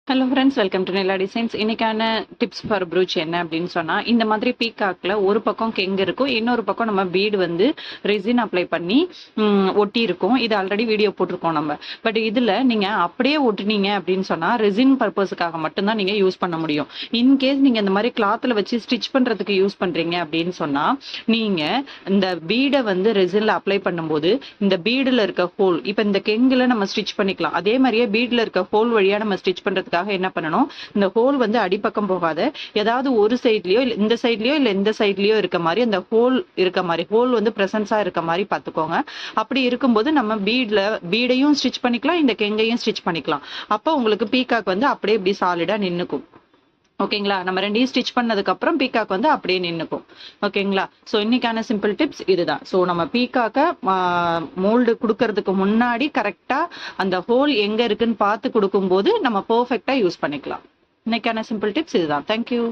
Hello friends, welcome to Nila designs. இன்னைக்கான tips for brooch என்ன அப்படின்னு சொன்னால், இந்த மாதிரி பீகாக்கில் ஒரு பக்கம் கெங்கு இருக்கும், இன்னொரு பக்கம் நம்ம பீடு வந்து ரெசின் அப்ளை பண்ணி ஒட்டி இருக்கும். இது ஆல்ரெடி வீடியோ போட்டிருக்கோம் நம்ம. பட் இதில் நீங்கள் அப்படியே ஒட்டினீங்க அப்படின்னு சொன்னால் ரெசின் பர்பஸுக்காக மட்டும்தான் நீங்கள் யூஸ் பண்ண முடியும். இன்கேஸ் நீங்கள் இந்த மாதிரி கிளாத்தில் வச்சு ஸ்டிச் பண்ணுறதுக்கு யூஸ் பண்ணுறீங்க அப்படின்னு சொன்னால், நீங்கள் இந்த பீடை வந்து ரெசினில் அப்ளை பண்ணும்போது இந்த பீடில் இருக்க ஹோல், இப்போ இந்த கெங்கில் நம்ம ஸ்டிச் பண்ணிக்கலாம். அதே மாதிரியே பீடில் இருக்க ஹோல் வழியாக நம்ம ஸ்டிச் பண்ணுறதுக்காக என்ன பண்ணணும், இந்த ஹோல் வந்து அடிப்பக்கம் போகாத ஏதாவது ஒரு சைட்லயோ இல்ல இந்த சைட்லயோ இல்ல இந்த சைட்லயோ இருக்க மாதிரி, அந்த ஹோல் இருக்க மாதிரி, ஹோல் வந்து பிரசன்ஸா இருக்க மாதிரி பாத்துக்கோங்க. அப்படி இருக்கும்போது நம்ம பீடையும் ஸ்டிச் பண்ணிக்கலாம், இந்த கெங்கையும் ஸ்டிச் பண்ணிக்கலாம். அப்போ உங்களுக்கு பீகாக் வந்து அப்படியே இப்படி சாலிடா நின்னுக்கும். ஓகேங்களா? நம்ம ரெண்டையும் ஸ்டிச் பண்ணதுக்கு அப்புறம் பீகாக் வந்து அப்படியே நின்னுக்கும். ஓகேங்களா? ஸோ இன்னைக்கான சிம்பிள் டிப்ஸ் இதுதான். ஸோ நம்ம பீகாக்க மோல்டு கொடுக்கறதுக்கு முன்னாடி கரெக்டா அந்த ஹோல் எங்க இருக்குன்னு பார்த்து கொடுக்கும்போது நம்ம பெர்ஃபெக்டா யூஸ் பண்ணிக்கலாம். இன்னைக்கான சிம்பிள் டிப்ஸ் இதுதான். தேங்க்யூ.